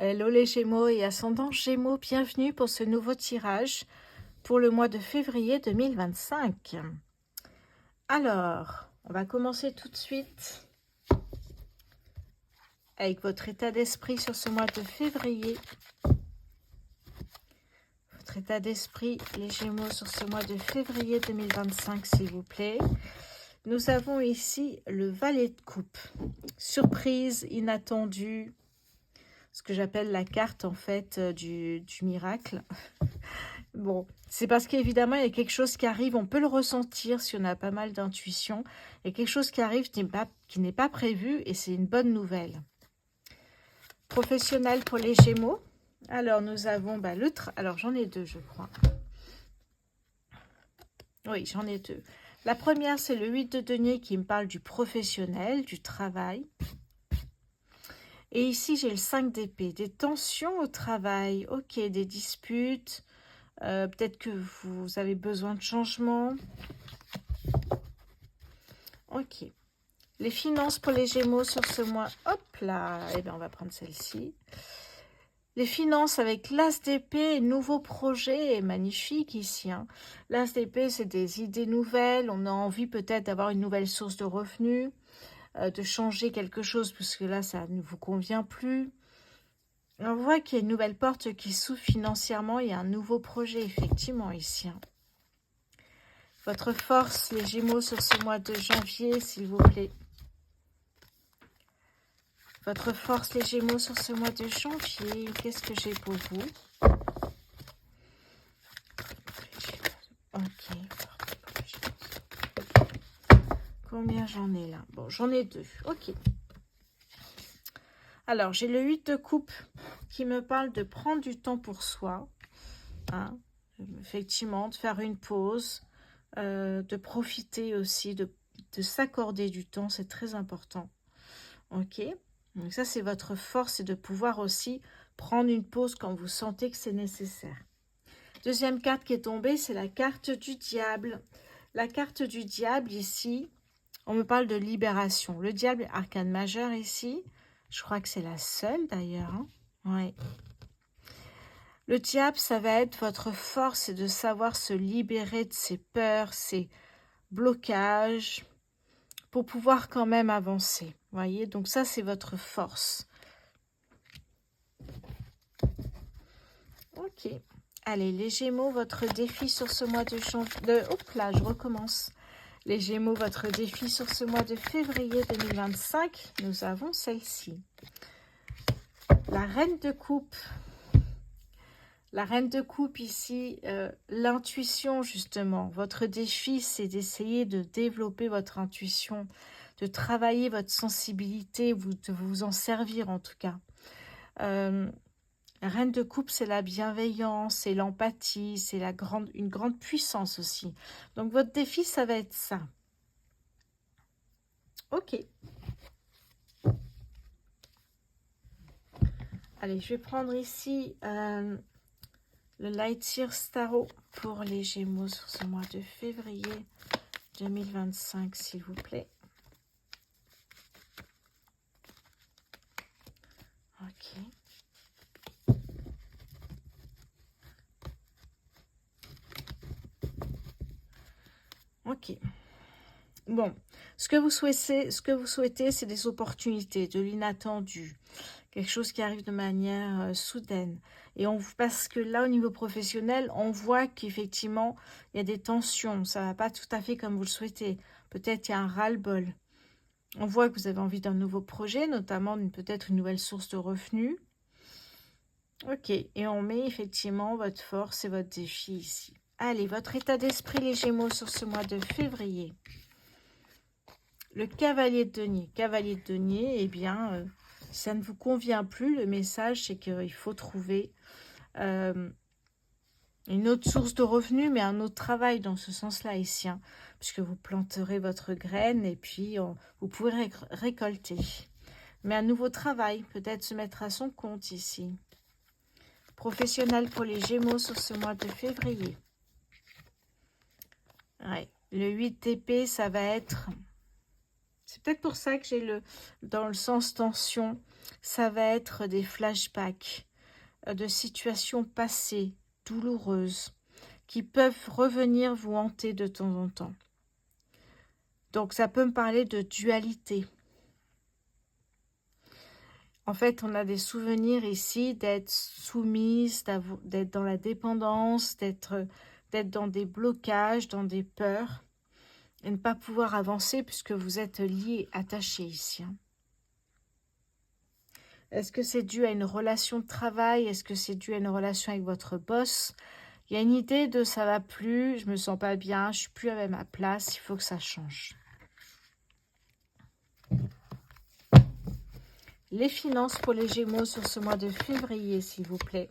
Hello les Gémeaux et ascendant Gémeaux, bienvenue pour ce nouveau tirage pour le mois de février 2025. Alors, on va commencer tout de suite avec votre état d'esprit sur ce mois de février. Votre état d'esprit, les Gémeaux, sur ce mois de février 2025, s'il vous plaît. Nous avons ici le valet de coupe. Surprise, inattendue. Ce que j'appelle la carte en fait du miracle. Bon, c'est parce qu'évidemment il y a quelque chose qui arrive, on peut le ressentir si on a pas mal d'intuition. Il y a quelque chose qui arrive qui n'est pas prévu et c'est une bonne nouvelle. Professionnel pour les Gémeaux. Alors nous avons alors j'en ai deux je crois. Oui, j'en ai deux. La première c'est le 8 de denier qui me parle du professionnel, du travail. Et ici, j'ai le 5 d'épée, des tensions au travail, ok, des disputes, peut-être que vous avez besoin de changement. Ok. Les finances pour les Gémeaux sur ce mois, hop là, eh bien, on va prendre celle-ci. Les finances avec l'As d'épée, nouveau projet, magnifique ici. Hein. L'As d'épée, c'est des idées nouvelles, on a envie peut-être d'avoir une nouvelle source de revenus, de changer quelque chose, puisque là, ça ne vous convient plus. On voit qu'il y a une nouvelle porte qui s'ouvre financièrement. Il y a un nouveau projet, effectivement, ici. Votre force, les Gémeaux, sur ce mois de janvier, s'il vous plaît. Votre force, les Gémeaux, sur ce mois de janvier. Qu'est-ce que j'ai pour vous? Ok. Combien j'en ai là? Bon, j'en ai deux. Ok. Alors, j'ai le 8 de coupe qui me parle de prendre du temps pour soi. Hein, effectivement, de faire une pause, de profiter aussi, de s'accorder du temps, c'est très important. Ok, donc ça c'est votre force, c'est de pouvoir aussi prendre une pause quand vous sentez que c'est nécessaire. Deuxième carte qui est tombée, c'est la carte du diable. La carte du diable ici, on me parle de libération. Le diable, arcane majeur ici, je crois que c'est la seule d'ailleurs. Hein, ouais. Le diable, ça va être votre force, c'est de savoir se libérer de ses peurs, ses blocages, pour pouvoir quand même avancer. Voyez, donc ça, c'est votre force. Ok. Allez, les Gémeaux, votre défi sur ce mois de janvier... Hop là, je recommence. Les Gémeaux, votre défi sur ce mois de février 2025, nous avons celle-ci. La reine de coupe. La reine de coupe ici, l'intuition justement. Votre défi, c'est d'essayer de développer votre intuition, de travailler votre sensibilité, de vous en servir en tout cas. La reine de coupe, c'est la bienveillance, c'est l'empathie, c'est une grande puissance aussi. Donc votre défi, ça va être ça. Ok. Allez, je vais prendre ici... le Light Year Tarot pour les Gémeaux sur ce mois de février 2025, s'il vous plaît. Ok. Ok. Bon, ce que vous souhaitez, c'est des opportunités, de l'inattendu. Quelque chose qui arrive de manière soudaine. Et parce que là, au niveau professionnel, on voit qu'effectivement, il y a des tensions. Ça ne va pas tout à fait comme vous le souhaitez. Peut-être il y a un ras-le-bol. On voit que vous avez envie d'un nouveau projet, notamment peut-être une nouvelle source de revenus. Ok, et on met effectivement votre force et votre défi ici. Allez, votre état d'esprit, les Gémeaux, sur ce mois de février. Le cavalier de denier. Cavalier de denier, eh bien... ça ne vous convient plus, le message, c'est qu'il faut trouver une autre source de revenus, mais un autre travail dans ce sens-là ici, hein, puisque vous planterez votre graine et puis vous pourrez récolter. Mais un nouveau travail, peut-être se mettre à son compte ici. Professionnel pour les Gémeaux sur ce mois de février. Ouais. Le 8 d'épée, ça va être... C'est peut-être pour ça que j'ai dans le sens tension, ça va être des flashbacks de situations passées, douloureuses, qui peuvent revenir vous hanter de temps en temps. Donc ça peut me parler de dualité. En fait, on a des souvenirs ici d'être soumise, d'être dans la dépendance, d'être dans des blocages, dans des peurs, et ne pas pouvoir avancer puisque vous êtes liés, attachés ici. Est-ce que c'est dû à une relation de travail? Est-ce que c'est dû à une relation avec votre boss? Il y a une idée de ça va plus, je me sens pas bien, je suis plus à ma place, il faut que ça change. Les finances pour les Gémeaux sur ce mois de février, s'il vous plaît.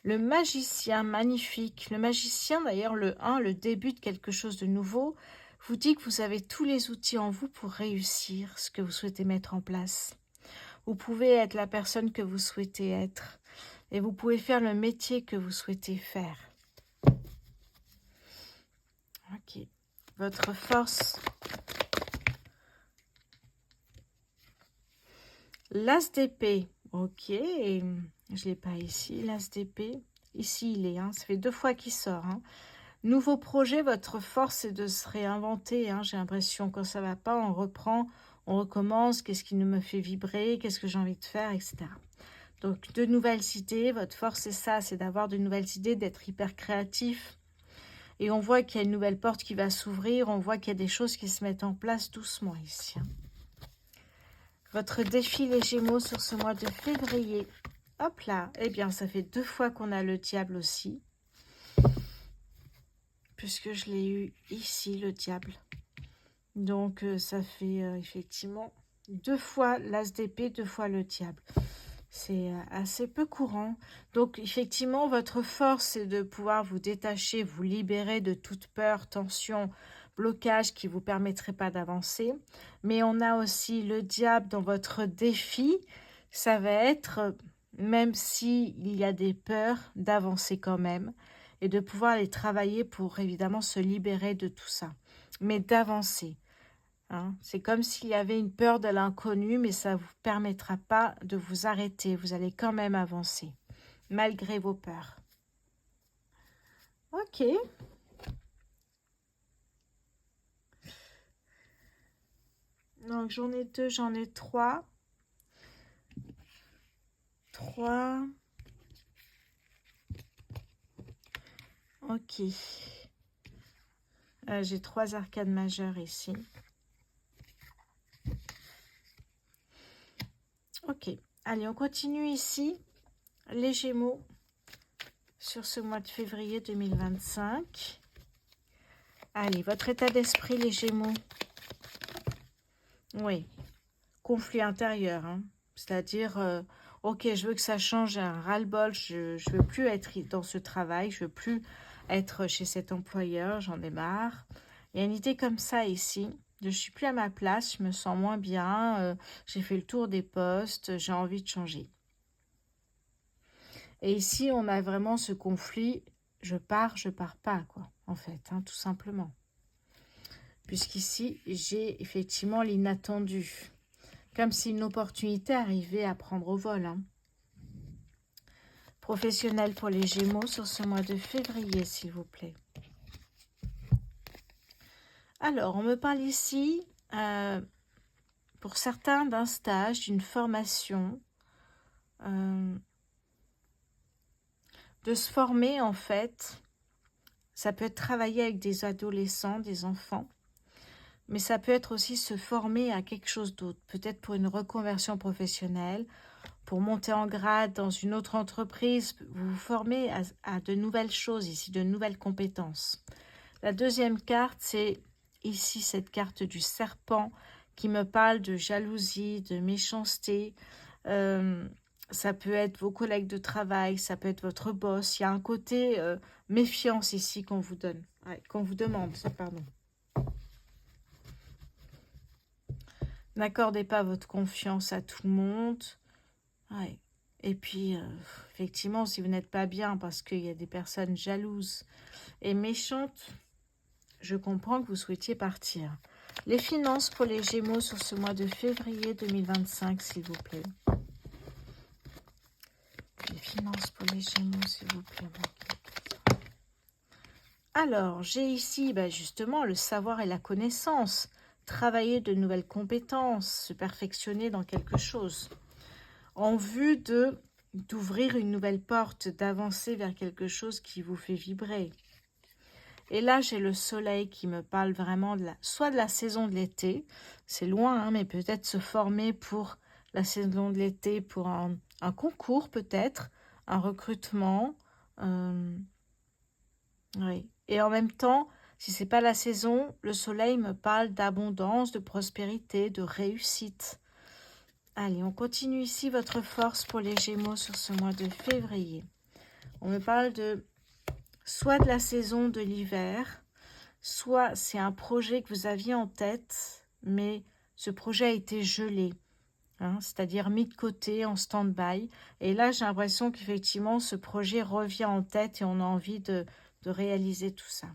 Le magicien, magnifique. Le magicien, d'ailleurs, le 1, le début de quelque chose de nouveau, vous dit que vous avez tous les outils en vous pour réussir ce que vous souhaitez mettre en place. Vous pouvez être la personne que vous souhaitez être et vous pouvez faire le métier que vous souhaitez faire. Ok. Votre force. L'as d'épée. Ok. Je ne l'ai pas ici, l'as d'épée. Ici, il est. Ça fait 2 fois qu'il sort. Nouveau projet, votre force, c'est de se réinventer. J'ai l'impression quand ça ne va pas, on reprend, on recommence. Qu'est-ce qui me fait vibrer? Qu'est-ce que j'ai envie de faire, etc. Donc, de nouvelles idées. Votre force, c'est ça, c'est d'avoir de nouvelles idées, d'être hyper créatif. Et on voit qu'il y a une nouvelle porte qui va s'ouvrir. On voit qu'il y a des choses qui se mettent en place doucement ici. Votre défi, les Gémeaux, sur ce mois de février. Hop là. Eh bien, ça fait 2 fois qu'on a le diable aussi. Puisque je l'ai eu ici, le diable. Donc, ça fait effectivement 2 fois l'as d'épée, 2 fois le diable. C'est assez peu courant. Donc, effectivement, votre force, c'est de pouvoir vous détacher, vous libérer de toute peur, tension, blocage qui ne vous permettrait pas d'avancer. Mais on a aussi le diable dans votre défi. Ça va être, même s'il y a des peurs, d'avancer quand même et de pouvoir les travailler pour évidemment se libérer de tout ça. Mais d'avancer. C'est comme s'il y avait une peur de l'inconnu, mais ça ne vous permettra pas de vous arrêter. Vous allez quand même avancer, malgré vos peurs. Ok. Donc, j'en ai 2, j'en ai 3. 3. Ok. J'ai 3 arcades majeures ici. Ok. Allez, on continue ici. Les Gémeaux sur ce mois de février 2025. Allez, votre état d'esprit, les Gémeaux. Oui, conflit intérieur. C'est-à-dire, ok, je veux que ça change, j'ai un ras-le-bol, je ne veux plus être dans ce travail, je ne veux plus être chez cet employeur, j'en ai marre. Il y a une idée comme ça ici. Je ne suis plus à ma place, je me sens moins bien, j'ai fait le tour des postes, j'ai envie de changer. Et ici, on a vraiment ce conflit, je pars pas, quoi, en fait, tout simplement. Puisqu'ici, j'ai effectivement l'inattendu. Comme si une opportunité arrivait à prendre au vol. Professionnel pour les Gémeaux sur ce mois de février, s'il vous plaît. Alors, on me parle ici, pour certains, d'un stage, d'une formation, de se former en fait. Ça peut être travailler avec des adolescents, des enfants, mais ça peut être aussi se former à quelque chose d'autre, peut-être pour une reconversion professionnelle, pour monter en grade dans une autre entreprise. Vous vous formez à de nouvelles choses ici, de nouvelles compétences. La deuxième carte, c'est ici cette carte du serpent qui me parle de jalousie, de méchanceté. Ça peut être vos collègues de travail, ça peut être votre boss. Il y a un côté méfiance ici qu'on vous donne, qu'on vous demande, pardon. N'accordez pas votre confiance à tout le monde. Ouais. Et puis, effectivement, si vous n'êtes pas bien parce qu'il y a des personnes jalouses et méchantes, Je comprends que vous souhaitiez partir. Les finances pour les Gémeaux sur ce mois de février 2025, s'il vous plaît. Les finances pour les Gémeaux, s'il vous plaît. Alors, j'ai ici justement le savoir et la connaissance. Travailler de nouvelles compétences, se perfectionner dans quelque chose. En vue d'ouvrir une nouvelle porte, d'avancer vers quelque chose qui vous fait vibrer. Et là, j'ai le soleil qui me parle vraiment soit de la saison de l'été, c'est loin, hein, mais peut-être se former pour la saison de l'été, pour un concours peut-être, un recrutement. Oui. Et en même temps, si c'est pas la saison, le soleil me parle d'abondance, de prospérité, de réussite. Allez, on continue ici votre force pour les Gémeaux sur ce mois de février. On me parle soit de la saison de l'hiver, soit c'est un projet que vous aviez en tête, mais ce projet a été gelé, hein, c'est-à-dire mis de côté, en stand-by. Et là, j'ai l'impression qu'effectivement, ce projet revient en tête et on a envie de réaliser tout ça.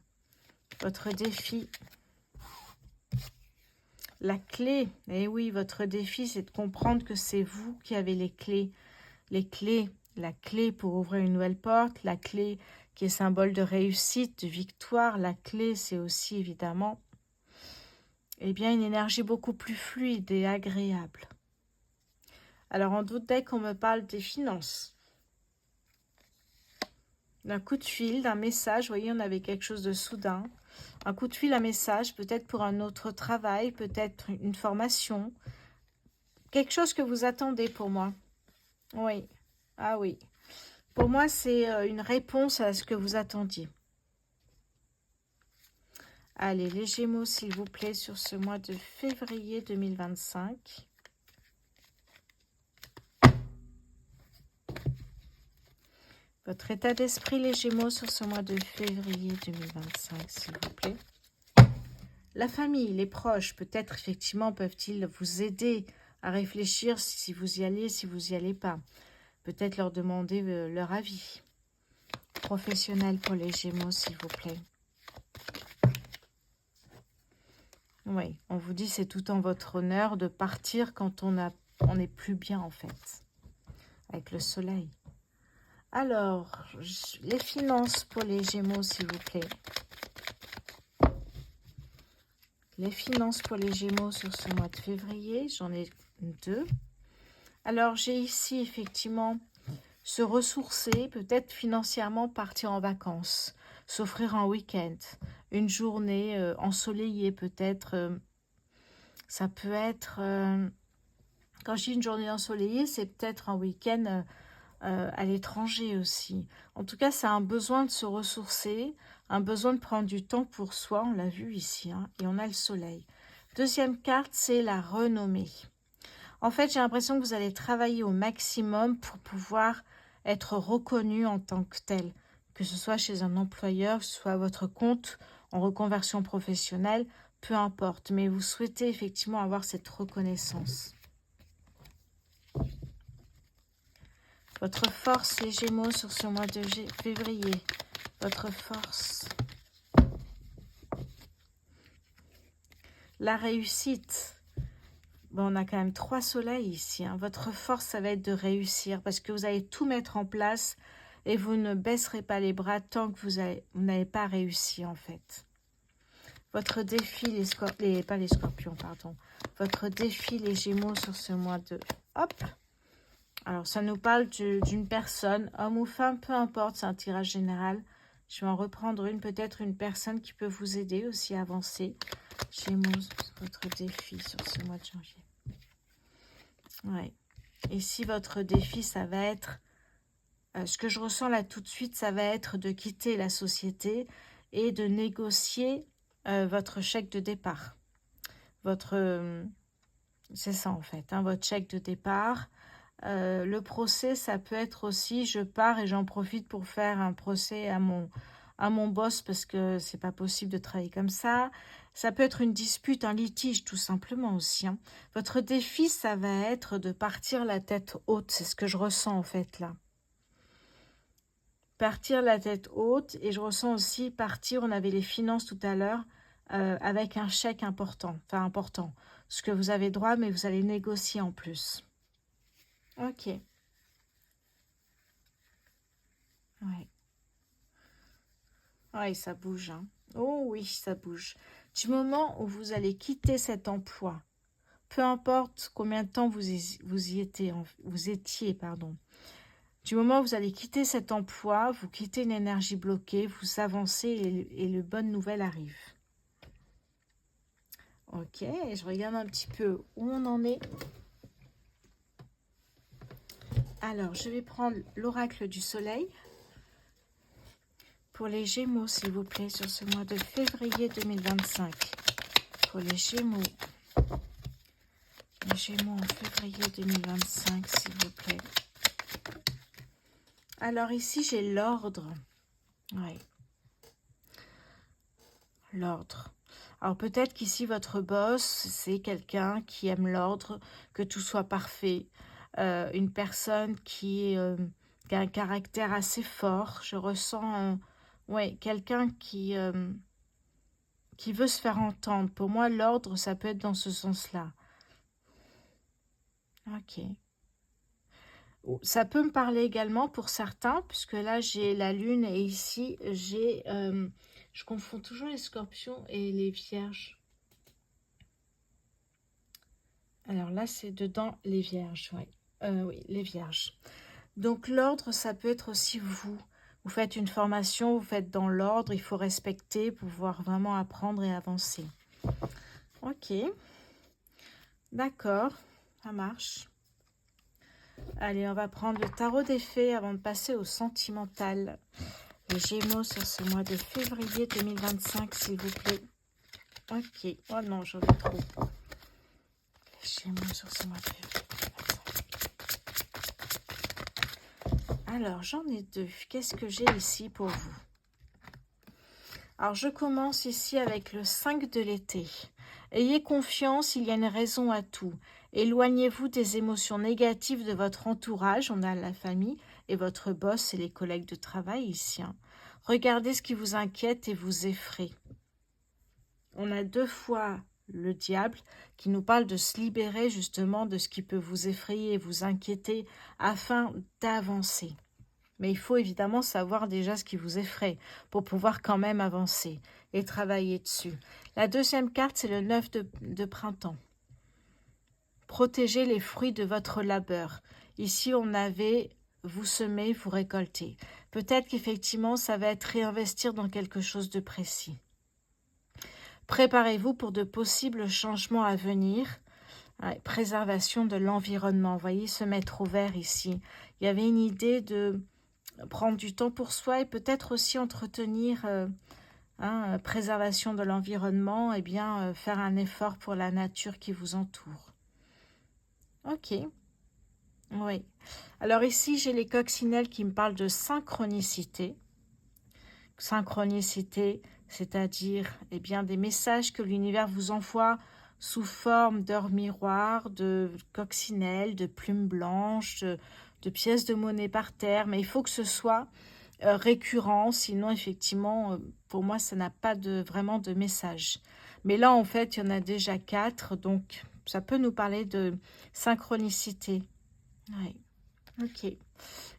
Votre défi, la clé, eh oui, votre défi, c'est de comprendre que c'est vous qui avez les clés. Les clés, la clé pour ouvrir une nouvelle porte, la clé qui est symbole de réussite, de victoire. La clé, c'est aussi évidemment une énergie beaucoup plus fluide et agréable. Alors, en d'autres decks, on me parle des finances. D'un coup de fil, d'un message, vous voyez, on avait quelque chose de soudain. Un coup de fil, un message, peut-être pour un autre travail, peut-être une formation. Quelque chose que vous attendez pour moi. Oui, ah oui. Pour moi, c'est une réponse à ce que vous attendiez. Allez, les Gémeaux, s'il vous plaît, sur ce mois de février 2025. Votre état d'esprit, les Gémeaux, sur ce mois de février 2025, s'il vous plaît. La famille, les proches, peut-être effectivement peuvent-ils vous aider à réfléchir si vous y allez, si vous n'y allez pas. Peut-être leur demander leur avis. Professionnel pour les Gémeaux, s'il vous plaît. Oui, on vous dit c'est tout en votre honneur de partir quand on n'est plus bien en fait, avec le soleil. Alors, les finances pour les Gémeaux, s'il vous plaît. Les finances pour les Gémeaux sur ce mois de février, j'en ai 2. Alors, j'ai ici effectivement se ressourcer, peut-être financièrement partir en vacances, s'offrir un week-end, une journée ensoleillée peut-être. Ça peut être, quand je dis une journée ensoleillée, c'est peut-être un week-end à l'étranger aussi. En tout cas, c'est un besoin de se ressourcer, un besoin de prendre du temps pour soi, on l'a vu ici, hein, et on a le soleil. Deuxième carte, c'est la renommée. En fait, j'ai l'impression que vous allez travailler au maximum pour pouvoir être reconnu en tant que tel, que ce soit chez un employeur, que ce soit à votre compte en reconversion professionnelle, peu importe, mais vous souhaitez effectivement avoir cette reconnaissance. Votre force, les Gémeaux, sur ce mois de février. Votre force. La réussite. Bon, on a quand même 3 soleils ici. Hein. Votre force, ça va être de réussir parce que vous allez tout mettre en place et vous ne baisserez pas les bras tant que vous n'avez pas réussi en fait. Votre défi, pas les scorpions, pardon. Votre défi, les Gémeaux, sur ce mois de... Hop. Alors, ça nous parle d'une personne, homme ou femme, peu importe, c'est un tirage général. Je vais en reprendre une, peut-être une personne qui peut vous aider aussi à avancer. Gémeaux, votre défi sur ce mois de janvier. Ouais. Et si votre défi, ça va être... ce que je ressens là tout de suite, ça va être de quitter la société et de négocier votre chèque de départ. C'est ça en fait, hein, votre chèque de départ. Le procès, ça peut être aussi, je pars et j'en profite pour faire un procès à mon boss parce que c'est pas possible de travailler comme ça. Ça peut être une dispute, un litige tout simplement aussi. Hein. Votre défi, ça va être de partir la tête haute. C'est ce que je ressens en fait là. Partir la tête haute. Et je ressens aussi partir, on avait les finances tout à l'heure, avec un chèque important. Enfin, important. Ce que vous avez droit, mais vous allez négocier en plus. Ok. Ouais. Ouais, ça bouge, hein. Oh oui, ça bouge. Du moment où vous allez quitter cet emploi, peu importe combien de temps vous étiez, pardon. Du moment où vous allez quitter cet emploi, vous quittez une énergie bloquée, vous avancez et le bonne nouvelle arrive. Ok, je regarde un petit peu où on en est. Alors, je vais prendre l'oracle du soleil. Pour les Gémeaux, s'il vous plaît, sur ce mois de février 2025. Pour les Gémeaux. Les Gémeaux en février 2025, s'il vous plaît. Alors ici, j'ai l'ordre. Oui. L'ordre. Alors peut-être qu'ici, votre boss, c'est quelqu'un qui aime l'ordre, que tout soit parfait. Une personne qui a un caractère assez fort. Je ressens quelqu'un qui veut se faire entendre. Pour moi, l'ordre, ça peut être dans ce sens-là. Ok. Ça peut me parler également pour certains, puisque là, j'ai la lune et ici, j'ai... je confonds toujours les scorpions et les vierges. Alors là, c'est dedans les vierges, ouais. Oui, les vierges. Donc l'ordre, ça peut être aussi vous. Vous faites une formation, vous faites dans l'ordre, il faut respecter pour pouvoir vraiment apprendre et avancer. Ok. D'accord, ça marche. Allez, on va prendre le tarot des fées avant de passer au sentimental. Les Gémeaux sur ce mois de février 2025, s'il vous plaît. Ok. Oh non, j'en ai trop. Les Gémeaux sur ce mois de février 2025. Alors, j'en ai deux. Qu'est-ce que j'ai ici pour vous? Alors, je commence ici avec le 5 de l'été. Ayez confiance, il y a une raison à tout. Éloignez-vous des émotions négatives de votre entourage, on a la famille, et votre boss et les collègues de travail ici. Regardez ce qui vous inquiète et vous effraie. On a deux fois le diable qui nous parle de se libérer justement de ce qui peut vous effrayer et vous inquiéter afin d'avancer. Mais il faut évidemment savoir déjà ce qui vous effraie pour pouvoir quand même avancer et travailler dessus. La deuxième carte, c'est le 9 de printemps. Protégez les fruits de votre labeur. Ici, on avait vous semez, vous récoltez. Peut-être qu'effectivement, ça va être réinvestir dans quelque chose de précis. Préparez-vous pour de possibles changements à venir. Ouais, préservation de l'environnement. Vous voyez, se mettre au vert ici. Il y avait une idée de prendre du temps pour soi et peut-être aussi entretenir préservation de l'environnement et bien faire un effort pour la nature qui vous entoure. Ok. Oui. Alors ici, j'ai les coccinelles qui me parlent de synchronicité. Synchronicité, c'est-à-dire bien des messages que l'univers vous envoie sous forme d'heures miroirs, de coccinelles, de plumes blanches, de pièces de monnaie par terre. Mais il faut que ce soit récurrent, sinon effectivement, pour moi, ça n'a pas vraiment de message. Mais là, en fait, il y en a déjà 4, donc ça peut nous parler de synchronicité. Oui, ok.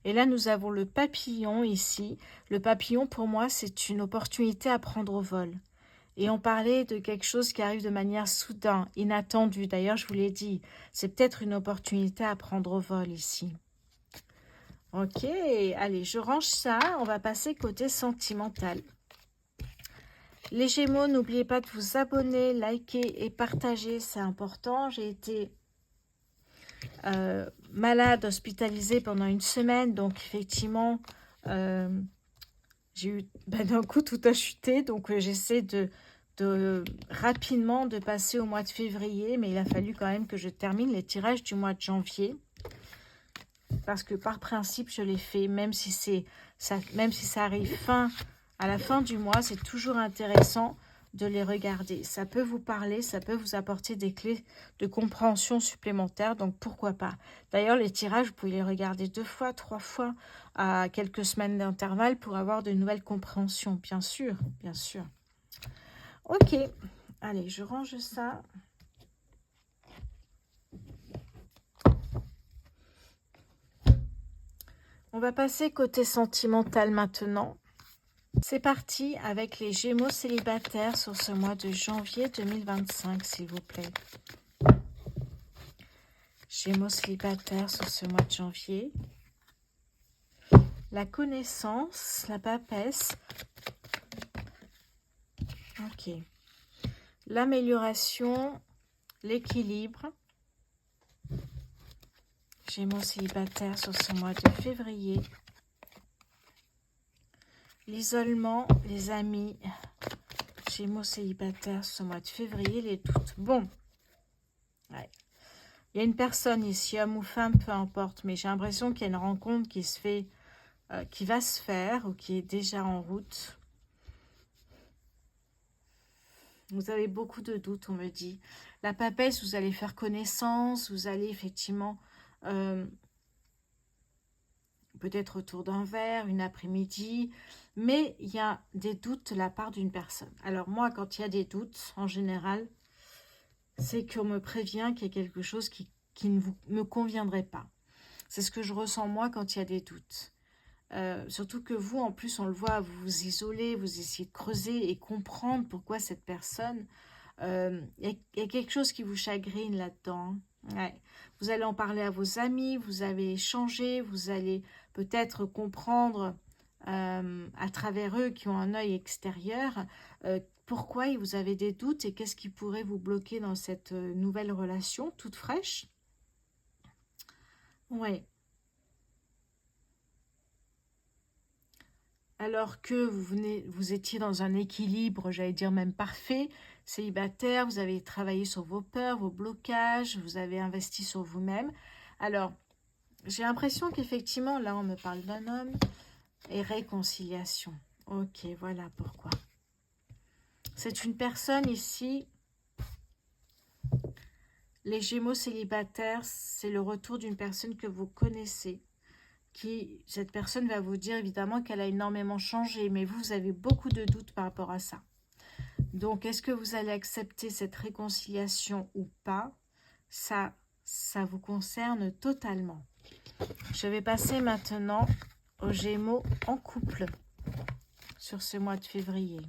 Et là, nous avons le papillon ici. Le papillon, pour moi, c'est une opportunité à prendre au vol. Et on parlait de quelque chose qui arrive de manière soudaine, inattendue. D'ailleurs, je vous l'ai dit, c'est peut-être une opportunité à prendre au vol ici. Ok, allez, je range ça. On va passer côté sentimental. Les Gémeaux, n'oubliez pas de vous abonner, liker et partager, c'est important. J'ai été malade, hospitalisée pendant une semaine, donc effectivement, j'ai eu d'un coup tout a chuté, donc j'essaie de rapidement de passer au mois de février, mais il a fallu quand même que je termine les tirages du mois de janvier. Parce que par principe, je l'ai fait, même si ça arrive à la fin du mois, c'est toujours intéressant de les regarder. Ça peut vous parler, ça peut vous apporter des clés de compréhension supplémentaires, donc pourquoi pas. D'ailleurs, les tirages, vous pouvez les regarder 2 fois, 3 fois à quelques semaines d'intervalle pour avoir de nouvelles compréhensions, bien sûr, bien sûr. Ok, allez, je range ça. On va passer côté sentimental maintenant. C'est parti avec les Gémeaux célibataires sur ce mois de janvier 2025, s'il vous plaît. Gémeaux célibataires sur ce mois de janvier. La connaissance, la papesse. Ok. L'amélioration, l'équilibre. Gémeaux célibataires sur ce mois de février. L'isolement, les amis. Gémeaux célibataires ce mois de février, les doutes. Bon. Ouais. Il y a une personne ici, homme ou femme, peu importe, mais j'ai l'impression qu'il y a une rencontre qui se fait, qui va se faire ou qui est déjà en route. Vous avez beaucoup de doutes, on me dit. La papesse, vous allez faire connaissance, vous allez effectivement peut-être autour d'un verre, une après-midi, mais il y a des doutes de la part d'une personne. Alors moi, quand il y a des doutes, en général, c'est qu'on me prévient qu'il y a quelque chose qui ne me conviendrait pas. C'est ce que je ressens moi quand il y a des doutes. Surtout que vous, en plus, on le voit, vous vous isolez, vous essayez de creuser et comprendre pourquoi cette personne... Il y a quelque chose qui vous chagrine là-dedans. Ouais. Vous allez en parler à vos amis, vous allez échanger, vous allez peut-être comprendre à travers eux qui ont un œil extérieur pourquoi vous avez des doutes et qu'est-ce qui pourrait vous bloquer dans cette nouvelle relation toute fraîche. Ouais. Alors que vous étiez dans un équilibre, j'allais dire même parfait, célibataire, vous avez travaillé sur vos peurs, vos blocages, vous avez investi sur vous-même. Alors, j'ai l'impression qu'effectivement, là, on me parle d'un homme et réconciliation. Ok, voilà pourquoi. C'est une personne ici, les Gémeaux célibataires, c'est le retour d'une personne que vous connaissez. Cette personne va vous dire évidemment qu'elle a énormément changé, mais vous avez beaucoup de doutes par rapport à ça. Donc, est-ce que vous allez accepter cette réconciliation ou pas? Ça vous concerne totalement. Je vais passer maintenant aux Gémeaux en couple sur ce mois de février.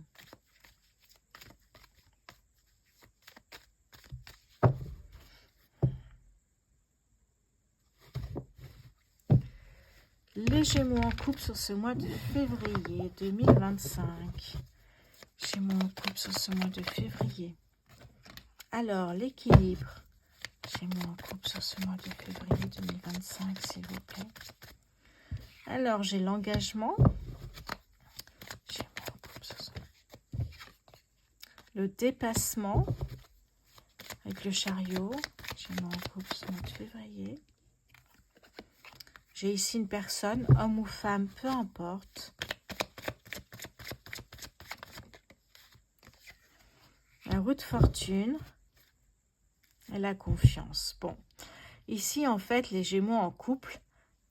Les Gémeaux en couple sur ce mois de février 2025. Gémeaux en couple sur ce mois de février. Alors, l'équilibre. Gémeaux en couple sur ce mois de février 2025, s'il vous plaît. Alors, j'ai l'engagement. Gémeaux en couple sur ce mois. Le dépassement avec le chariot. Gémeaux en couple sur ce mois de février. J'ai ici une personne, homme ou femme, peu importe. La roue de fortune et la confiance. Bon, ici, en fait, les Gémeaux en couple,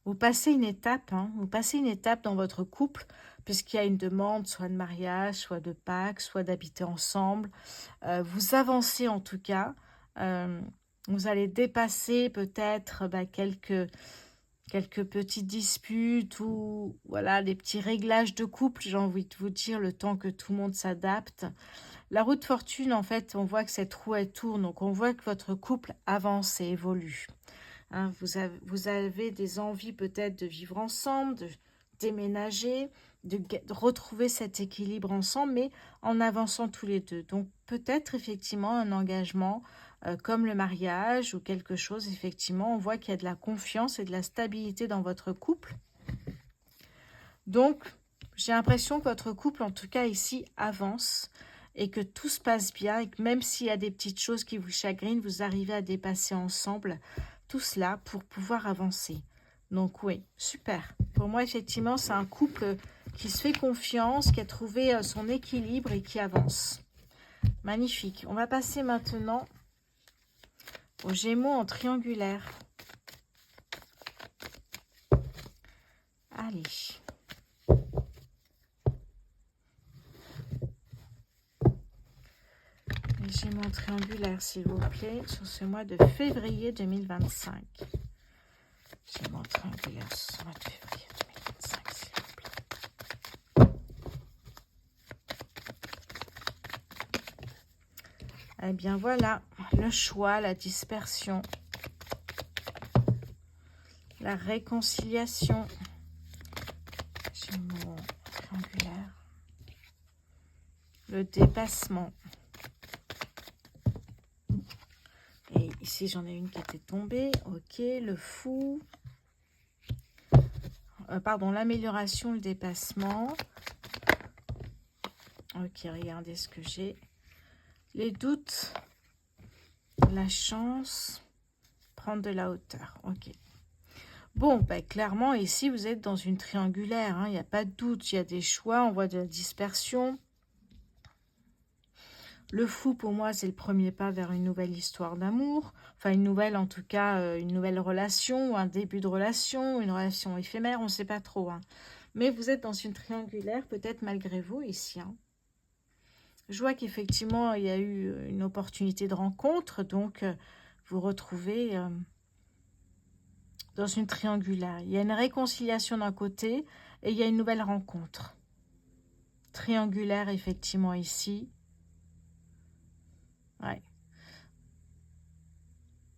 vous passez une étape, vous passez une étape dans votre couple, puisqu'il y a une demande, soit de mariage, soit de Pâques, soit d'habiter ensemble. Vous avancez en tout cas. Vous allez dépasser peut-être quelques petites disputes ou voilà, des petits réglages de couple, j'ai envie de vous dire, le temps que tout le monde s'adapte. La roue de fortune, en fait, on voit que cette roue, elle tourne, donc on voit que votre couple avance et évolue. Vous avez des envies peut-être de vivre ensemble, de déménager, de retrouver cet équilibre ensemble, mais en avançant tous les deux. Donc peut-être effectivement un engagement comme le mariage ou quelque chose, effectivement, on voit qu'il y a de la confiance et de la stabilité dans votre couple. Donc, j'ai l'impression que votre couple, en tout cas ici, avance et que tout se passe bien et que même s'il y a des petites choses qui vous chagrinent, vous arrivez à dépasser ensemble tout cela pour pouvoir avancer. Donc oui, super. Pour moi, effectivement, c'est un couple qui se fait confiance, qui a trouvé son équilibre et qui avance. Magnifique. On va passer maintenant aux Gémeaux en triangulaire. Allez. Les Gémeaux en triangulaire, s'il vous plaît, sur ce mois de février 2025. Gémeaux en triangulaire sur ce mois de février 2025, s'il vous plaît. Eh bien voilà, le choix, la dispersion, la réconciliation. Gémeaux triangulaire. Le dépassement. Et ici, j'en ai une qui était tombée. Ok, le fou. Pardon, l'amélioration, le dépassement. Ok, regardez ce que j'ai. Les doutes, la chance, prendre de la hauteur. Ok. Bon, ben, clairement, ici, vous êtes dans une triangulaire. Hein, il n'y a pas de doute. Il y a des choix. On voit de la dispersion. Le fou, pour moi, c'est le premier pas vers une nouvelle histoire d'amour. Enfin, une nouvelle, en tout cas, une nouvelle relation, un début de relation, une relation éphémère, on ne sait pas trop. Hein. Mais vous êtes dans une triangulaire, peut-être malgré vous, ici. Hein. Je vois qu'effectivement, il y a eu une opportunité de rencontre, donc vous retrouvez dans une triangulaire. Il y a une réconciliation d'un côté et il y a une nouvelle rencontre. Triangulaire, effectivement, ici. Ouais.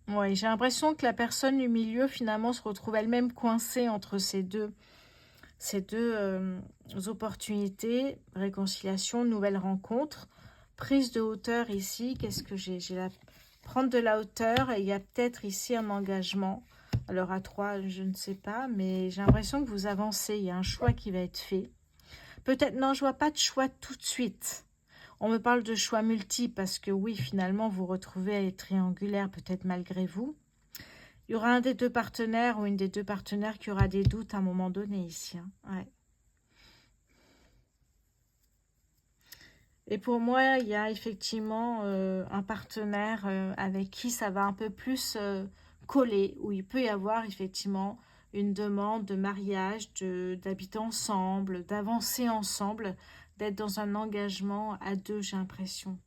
Ouais, j'ai l'impression que la personne du milieu, finalement, se retrouve elle-même coincée entre ces deux opportunités. Réconciliation, nouvelle rencontre. Prise de hauteur ici. Qu'est-ce que j'ai? J'ai la prendre de la hauteur et il y a peut-être ici un engagement. Alors à 3, je ne sais pas, mais j'ai l'impression que vous avancez. Il y a un choix qui va être fait. Peut-être, non, je vois pas de choix tout de suite. On me parle de choix multiples parce que oui, finalement, vous retrouvez à être triangulaire, peut-être malgré vous. Il y aura un des deux partenaires ou une des deux partenaires qui aura des doutes à un moment donné ici. Hein. Ouais. Et pour moi, il y a effectivement un partenaire avec qui ça va un peu plus coller, où il peut y avoir effectivement une demande de mariage, d'habiter ensemble, d'avancer ensemble, d'être dans un engagement à deux, j'ai l'impression.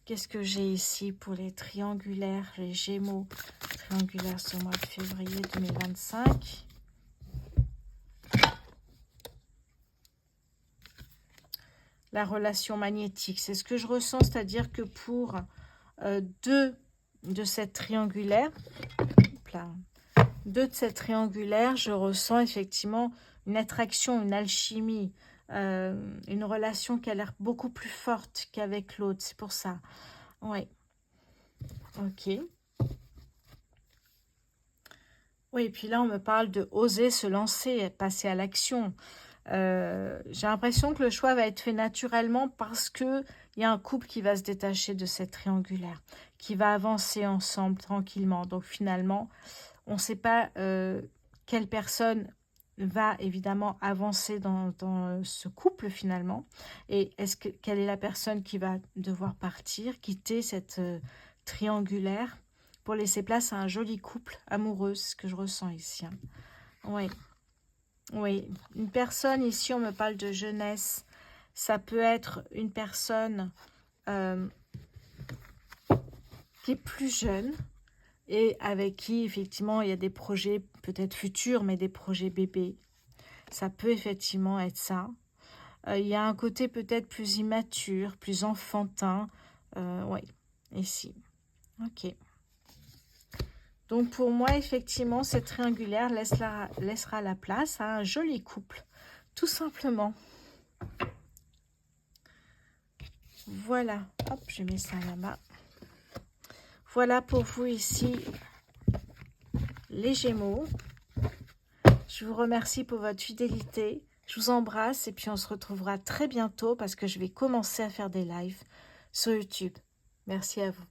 Qu'est-ce que j'ai ici pour les triangulaires, les Gémeaux triangulaires ce mois de février 2025? La relation magnétique, c'est ce que je ressens, c'est-à-dire que pour deux de cette triangulaire, je ressens effectivement une attraction, une alchimie, une relation qui a l'air beaucoup plus forte qu'avec l'autre, c'est pour ça. Oui. Ok. Oui, et puis là, on me parle de oser se lancer, passer à l'action. J'ai l'impression que le choix va être fait naturellement parce qu'il y a un couple qui va se détacher de cette triangulaire, qui va avancer ensemble tranquillement. Donc finalement, on ne sait pas quelle personne va évidemment avancer dans ce couple finalement. Et quelle est la personne qui va devoir partir, quitter cette triangulaire pour laisser place à un joli couple amoureux, c'est ce que je ressens ici. Hein. Oui. Oui, une personne, ici on me parle de jeunesse, ça peut être une personne qui est plus jeune et avec qui effectivement il y a des projets peut-être futurs, mais des projets bébés. Ça peut effectivement être ça. Il y a un côté peut-être plus immature, plus enfantin. Oui, ici. Ok. Donc pour moi, effectivement, cette triangulaire laissera la place à un joli couple, tout simplement. Voilà, hop, je mets ça là-bas. Voilà pour vous ici, les Gémeaux. Je vous remercie pour votre fidélité. Je vous embrasse et puis on se retrouvera très bientôt parce que je vais commencer à faire des lives sur YouTube. Merci à vous.